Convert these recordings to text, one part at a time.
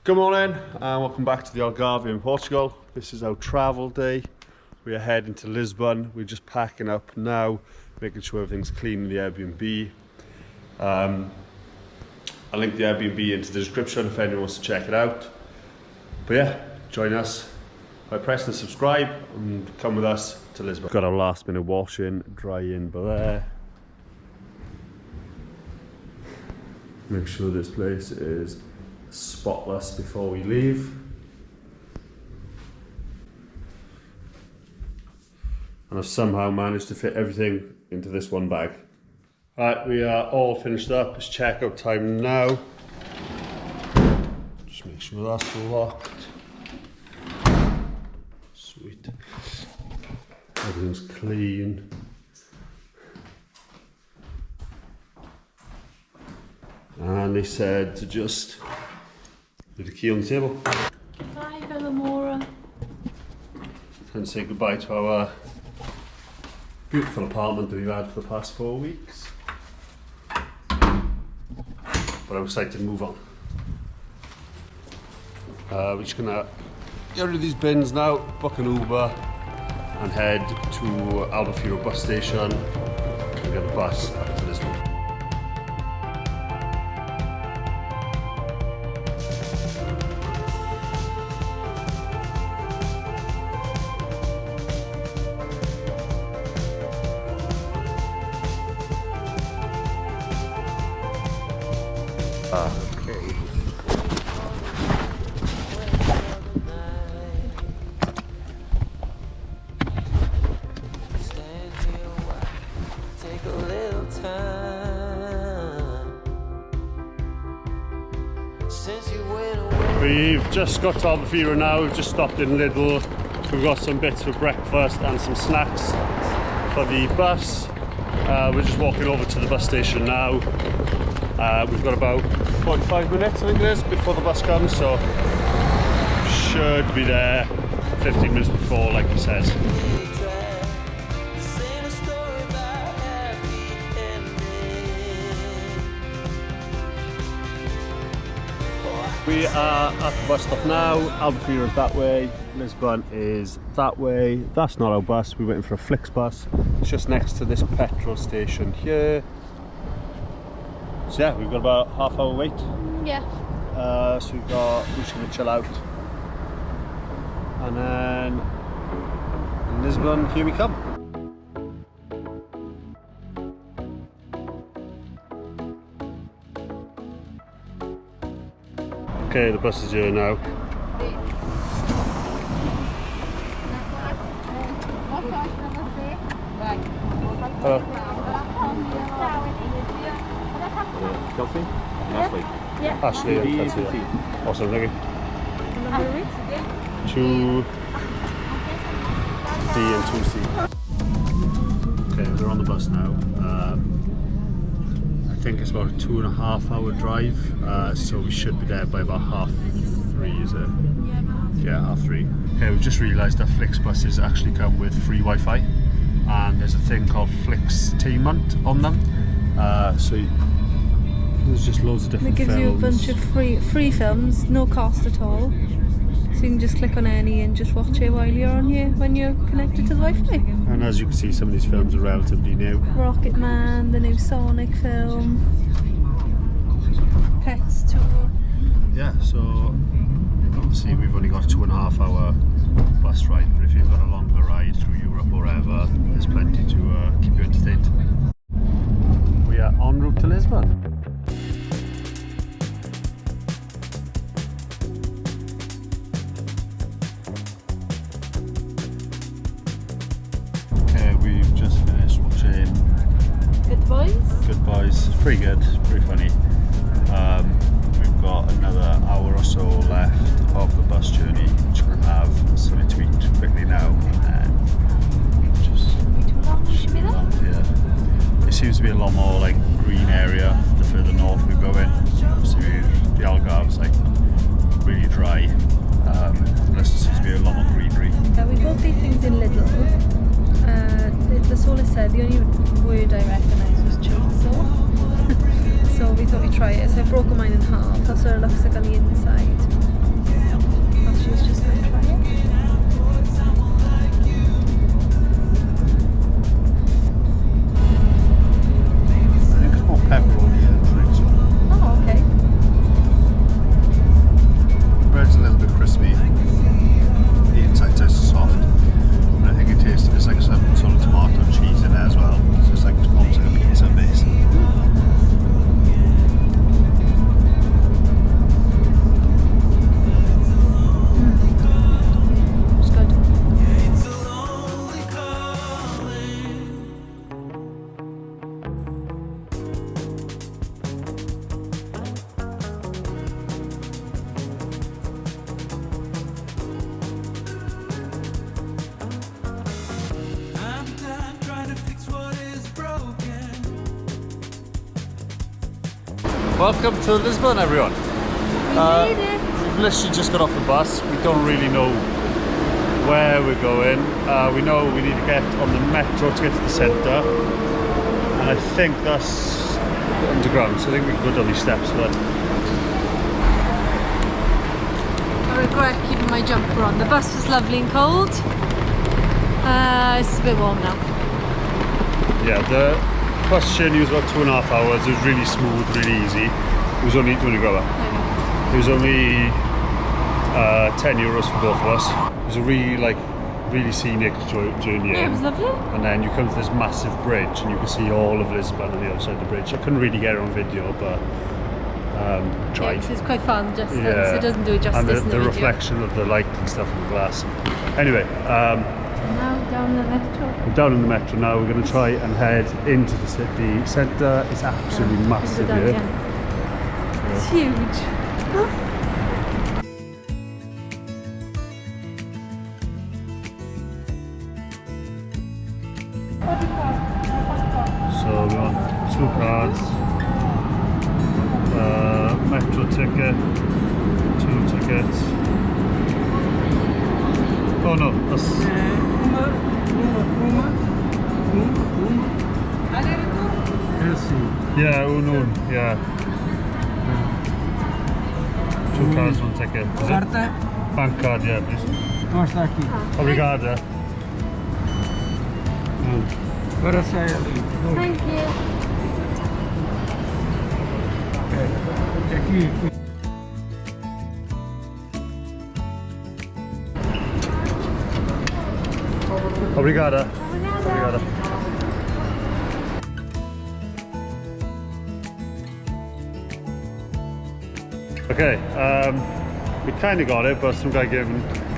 Good morning and welcome back to the Algarve in Portugal. This is our travel day. We are heading to Lisbon. We're just packing up now, making sure everything's clean in the Airbnb. I'll link the Airbnb into the description if anyone wants to check it out. But yeah, join us by pressing subscribe and come with us to Lisbon. Got our last minute washing, drying by there. Make sure this place is spotless before we leave. And I've somehow managed to fit everything into this one bag. Right, we are all finished up. It's checkout time now. Just make sure that's locked. Sweet. Everything's clean. And they said to just leave the key on the table. Bye, Vilamoura. And say goodbye to our beautiful apartment that we've had for the past 4 weeks. But I'm excited to move on. We're just gonna get rid of these bins now, book an Uber, and head to Albufeira bus station and get the bus up to Lisbon. Okay. We've just got to Albufeira now. We've just stopped in Lidl. We've got some bits for breakfast and some snacks for the bus. We're just walking over to the bus station now. We've got about 45 minutes, I think it is, before the bus comes, so should be there 15 minutes before, like he says. We are at the bus stop now. Albufeira is that way, Lisbon is that way. That's not our bus, we're waiting for a Flixbus. It's just next to this petrol station here. So yeah, we've got about half-hour wait. Yeah. So we're just going to chill out. And then in Lisbon, here we come. Okay, the bus is here now. Hello. Kelsey? Ashley. Yeah. Ashley, that's it. Awesome, thank you. 2D and 2C. Okay, we're on the bus now. I think it's about a 2.5 hour drive, so we should be there by about 3:30, is it? Yeah, 3:30. Okay, we've just realised that Flixbuses actually come with free Wi-Fi, and there's a thing called Flixtainment on them. So there's just loads of different films. It gives you a bunch of free films, no cost at all. So you can just click on any and just watch it while you're on here when you're connected to the Wi-Fi. And as you can see, some of these films are relatively new. Rocket Man, the new Sonic film, Pets Tour. Yeah, so obviously we've only got a 2.5 hour bus ride, but if you've got a longer ride through Europe or wherever, there's plenty to keep you entertained. We are en route to Lisbon. We've just finished watching Good Boys. Good Boys. It's pretty good, it's pretty funny. We've got another hour or so left of the bus journey. We're just going to have something to eat quickly now and then just shoot on here. It seems to be a lot more like green area the further north we go in. Obviously the Algarve's like really dry. There seems to be a lot more greenery. Yeah, we bought these things in Lidl. That's all it said. The only word I recognised was chainsaw. So we thought we'd try it. So I broke mine in half. That's what it looks like on the inside. Welcome to Lisbon, everyone. We made it. We've literally just got off the bus. We don't really know where we're going. We know we need to get on the metro to get to the centre, and I think that's underground, so I think we can go down these steps. But I regret keeping my jumper on. The bus was lovely and cold. It's a bit warm now. yeah, the bus journey was about 2.5 hours. It was really smooth, really easy. It was only, it was only 10 euros for both of us. It was a really scenic journey. Yeah, it was lovely. And then you come to this massive bridge and you can see all of Lisbon on the other side of the bridge. I couldn't really get it on video, but tried. Yeah, it's quite fun, just Yeah. so it doesn't do it justice. And in the the video. reflection of the light and stuff in the glass. Anyway, Now down the metro. we're down in the metro now. We're going to try and head into the city centre. It's absolutely massive Down, here. yeah. It's huge. So we want 2 cards, metro ticket, 2 tickets. Oh no, that's... Yeah, uno, yeah. 2 cards, 1 ticket. Is it? Carta, Bank card, yeah, please. mostra aqui. Obrigada. Agora sai ali. Thank you. Aqui. Obrigada. Obrigada. Okay, we kind of got it, but some guy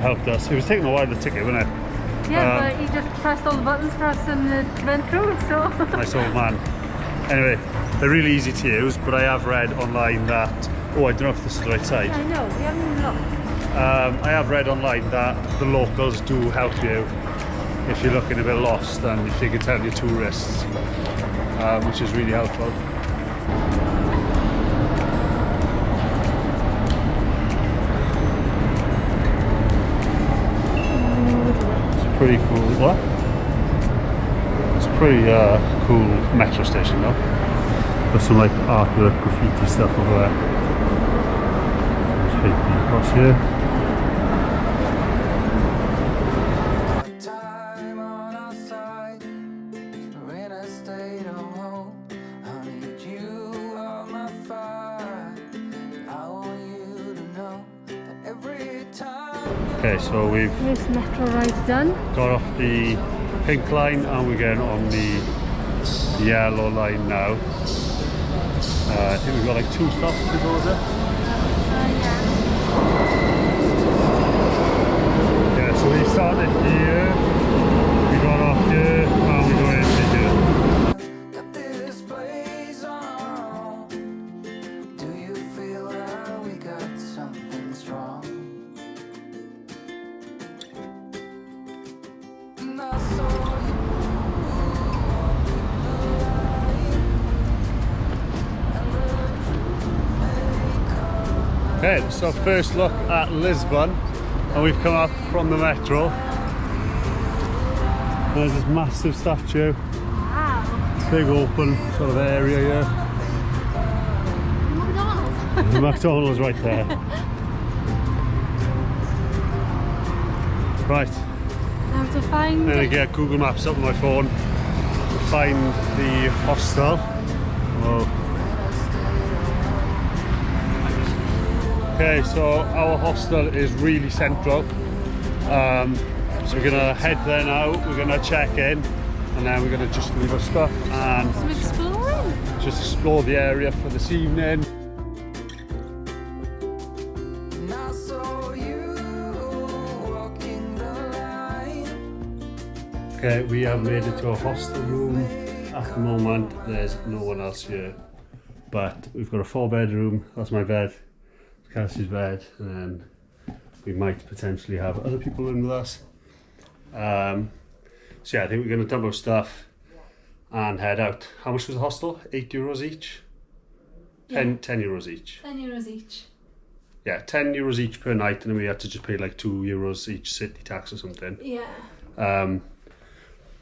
helped us. It was taking a while to ticket, wasn't it? Yeah, but he just pressed all the buttons for us and it went through, so... Nice old man. Anyway, they're really easy to use, but I have read online that... Oh, I don't know if this is the right side. I know, we haven't even looked. I have read online that the locals do help you if you're looking a bit lost and if they can tell you tourists, which is really helpful. It's pretty cool. What? It's a pretty cool metro station though. There's some like artwork, graffiti stuff over there. There's people across here. Okay, so we've This metro ride done. got off the pink line and we're getting on the yellow line now. I think we've got like 2 stops to go there. Yeah, so we started here, we got off here, and we're going into here. Okay, so first look at Lisbon, and we've come up from the metro. There's this massive statue, Wow. big open sort of area here. McDonald's. The McDonald's right there. Right, Now to find... then I get Google Maps up on my phone to find the hostel. Oh. Okay, so our hostel is really central. So we're gonna head there now, we're gonna check in, and then we're gonna just leave our stuff and Some exploring. just explore the area for this evening. Okay, we have made it to a hostel room. At the moment, there's no one else here, but we've got a 4-bedroom. That's my bed, Kelsey's bed, and then we might potentially have other people in with us. So yeah, I think we're going to dump our stuff and head out. How much was the hostel? €8 each? 10 euros each. 10 euros each. Yeah, 10 euros each per night, and then we had to just pay like 2 euros each city tax or something. Yeah.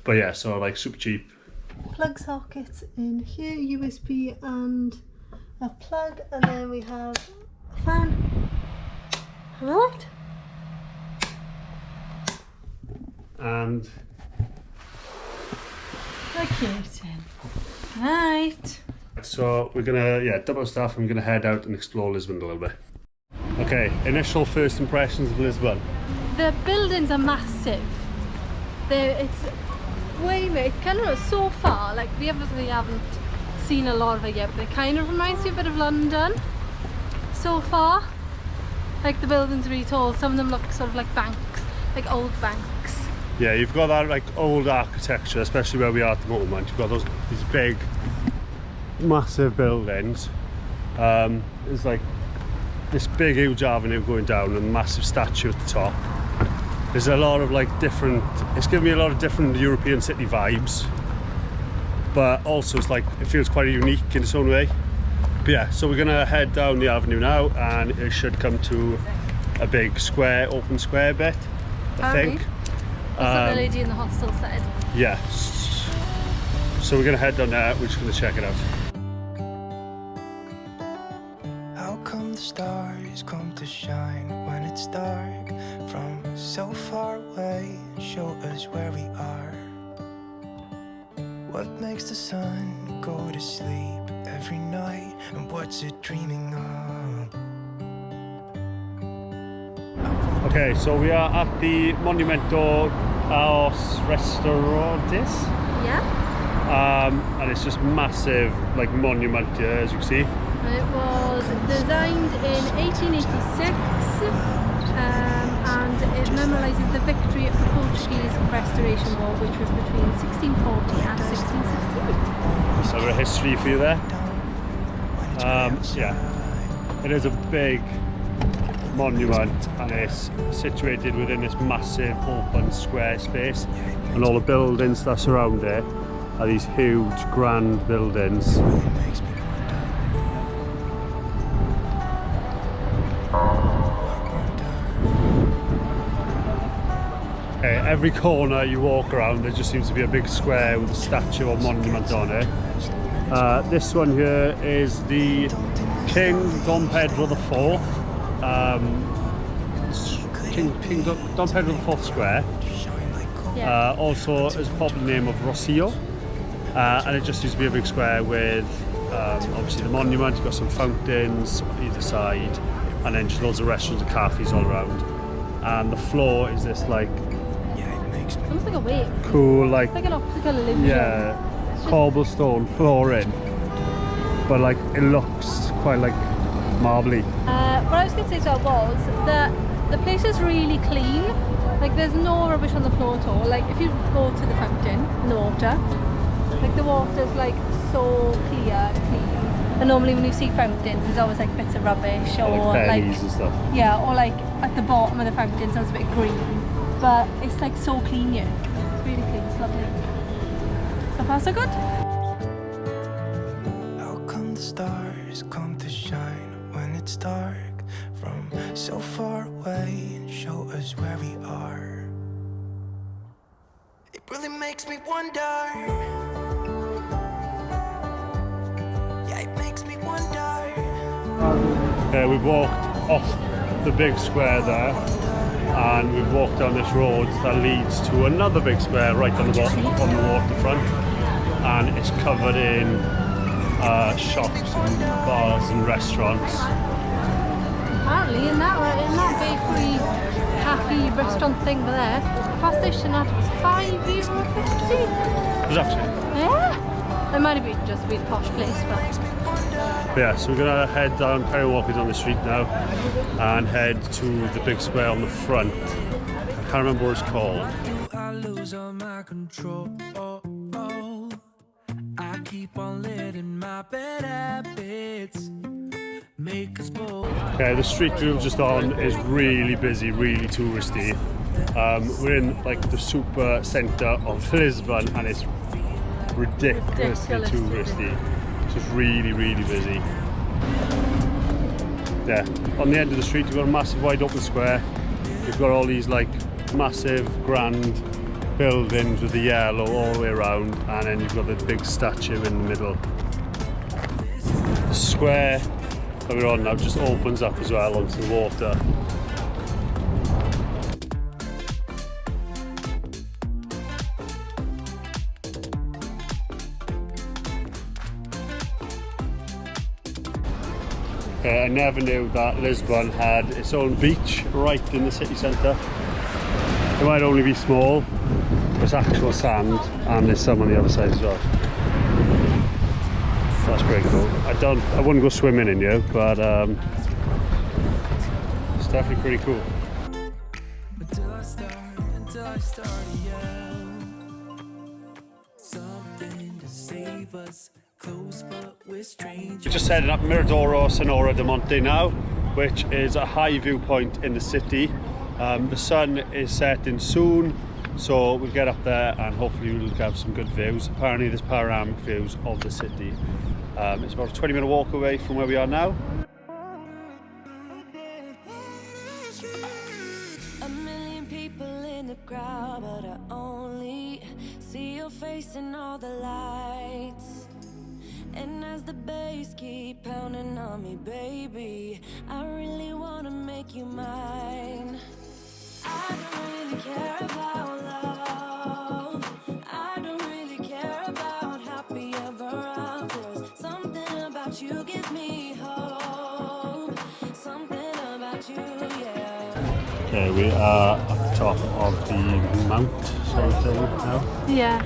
But yeah, so like super cheap. Plug sockets in here, USB and a plug, and then we have a fan. Right. And The curtain. Right. so we're gonna double staff, and we're gonna head out and explore Lisbon a little bit. Okay, initial first impressions of Lisbon. The buildings are massive. It's way big. It kind of so far, like we obviously haven't seen a lot of it yet, but it kind of reminds me a bit of London so far. Like the buildings are really tall. Some of them look sort of like banks, like old banks. Yeah, you've got that like old architecture, especially where we are at the moment. You've got these big, massive buildings. There's like this big huge avenue going down and a massive statue at the top. There's a lot of like different, it's giving me a lot of different European city vibes, but also it's like, it feels quite unique in its own way. But yeah, so we're gonna head down the avenue now, and it should come to a big square, open square bit, I think. That's what the lady in the hostel said. Yes. So we're gonna head down there, we're just gonna check it out. How come the stars come to shine when it's dark from so far away and show us where we are? What makes the sun go to sleep every night, and what's it dreaming of? Okay, so we are at the Monumento aos Restaurantes. Yeah. And it's just massive, like monument here, as you can see. It was designed in 1886, and it memorialises the victory of the Portuguese Restoration War, which was between 1640 and 1668. So a history for you there. Yeah, it is a big monument, and it's situated within this massive open square space, and all the buildings that surround it are these huge grand buildings. Every corner you walk around, there just seems to be a big square with a statue or monument on it. This one here is the King Dom Pedro IV. King Dom Pedro IV Square. Yeah. Also has a popular name of Rocio. And it just used to be a big square with obviously the monument. You've got some fountains either side, and then just loads of restaurants and cafes all around. And the floor is this like Almost like a wave. cool like It's like an optical illusion. yeah, cobblestone flooring, but like it looks quite like marbly. What I was going to say as well was that the place is really clean. Like there's no rubbish on the floor at all. Like if you go to the fountain in the water, like the water's like so clear and clean. And normally when you see fountains, there's always like bits of rubbish or Like like pennies and stuff. yeah, or like at the bottom of the fountain sounds a bit green. But it's like so clean here. It's really clean. It's lovely. So far so good. How come the stars come to shine when it's dark from so far away and show us where we are? It really makes me wonder. Yeah, it makes me wonder. We've walked off the big square there, and we've walked down this road that leads to another big square right on the bottom, on the waterfront, and it's covered in shops and bars and restaurants. Apparently in that bakery, cafe, restaurant thing there, the fast station ad was €5.50. There's actually. Yeah. It might have been just a really posh place, But yeah, so we're gonna head down Perry Walkers on the street now and head to the big square on the front. I can't remember what it's called. I lose all my control. I keep on letting my bad habits make us both. Okay, the street we were just on is really busy, really touristy. We're in like the super centre of Lisbon, and it's ridiculously touristy. So it's really, really busy. Yeah, on the end of the street you've got a massive wide open square. You've got all these like massive grand buildings with the yellow all the way around, and then you've got the big statue in the middle. The square that we're on now just opens up as well onto the water. I never knew that Lisbon had its own beach right in the city centre. It might only be small, but it's actual sand, and there's some on the other side as well. That's pretty cool. I wouldn't go swimming in here, but it's definitely pretty cool. Until I start again. Something to save us, close but we're strangers. We're just heading up Miradoro Sonora de Monte now, which is a high viewpoint in the city. The sun is setting soon, so we'll get up there and hopefully we'll have some good views. Apparently there's panoramic views of the city. It's about a 20-minute walk away from where we are now. A million people in the crowd, but I only see your face in all the lights. And as the bass keep pounding on me, baby, I really wanna make you mine. I don't really care about love. I don't really care about happy ever afters. Something about you gives me hope. Something about you, yeah. Okay, we are at the top of the mount sort of thing now. Yeah.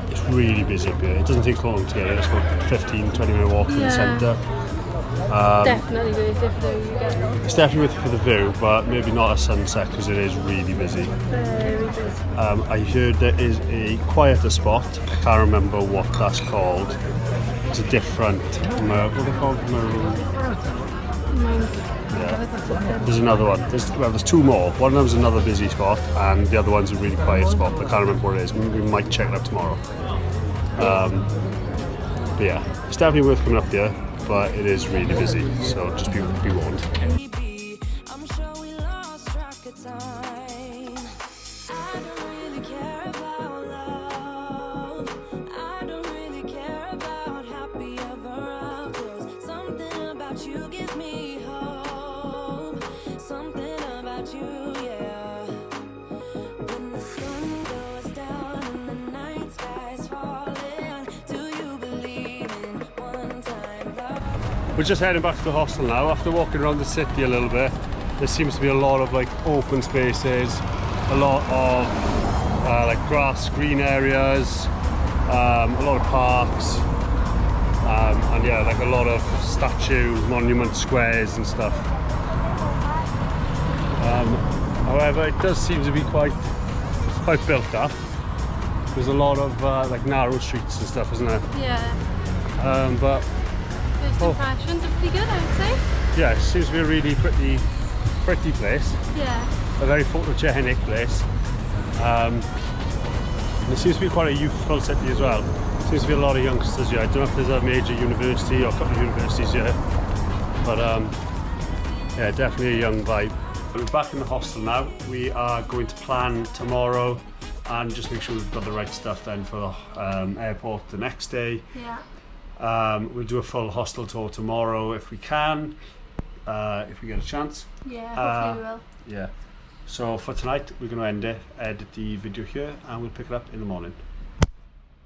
It's really busy up here. It doesn't take long to get here. It's about 15-20 minute walk from the centre. Definitely worth it for you get it. It's definitely worth it for the view, but maybe not at sunset because it is really busy. Very busy. I heard there is a quieter spot. I can't remember what that's called. It's a different, what are they called? Yeah. There's another one. There's two more. One of them's another busy spot, and the other one's a really quiet spot. I can't remember what it is. We might check it out tomorrow. But yeah, it's definitely worth coming up here, but it is really busy, so just be warned. Baby, I'm sure we lost track of time. I don't really care about love. I don't really care about happy ever afters. Something about you gives me hope. Something about you, yeah. When the sun goes down and the night sky's falling, do you believe in one-time love? We're just heading back to the hostel now. After walking around the city a little bit, there seems to be a lot of like open spaces, a lot of like grass, green areas, a lot of parks, and yeah, like a lot of statue, monument squares and stuff. However, it does seem to be quite built up. There's a lot of like narrow streets and stuff, isn't there? Yeah. But First impressions are pretty good, I would say. yeah, it seems to be a really pretty place. Yeah. A very photogenic place. And it seems to be quite a youthful city as well. Seems to be a lot of youngsters here. I don't know if there's a major university or a couple of universities here, but yeah, definitely a young vibe. We're back in the hostel now. We are going to plan tomorrow and just make sure we've got the right stuff then for the airport the next day. Yeah. We'll do a full hostel tour tomorrow if we can, if we get a chance. Yeah, hopefully we will. Yeah. So for tonight, we're going to edit the video here, and we'll pick it up in the morning.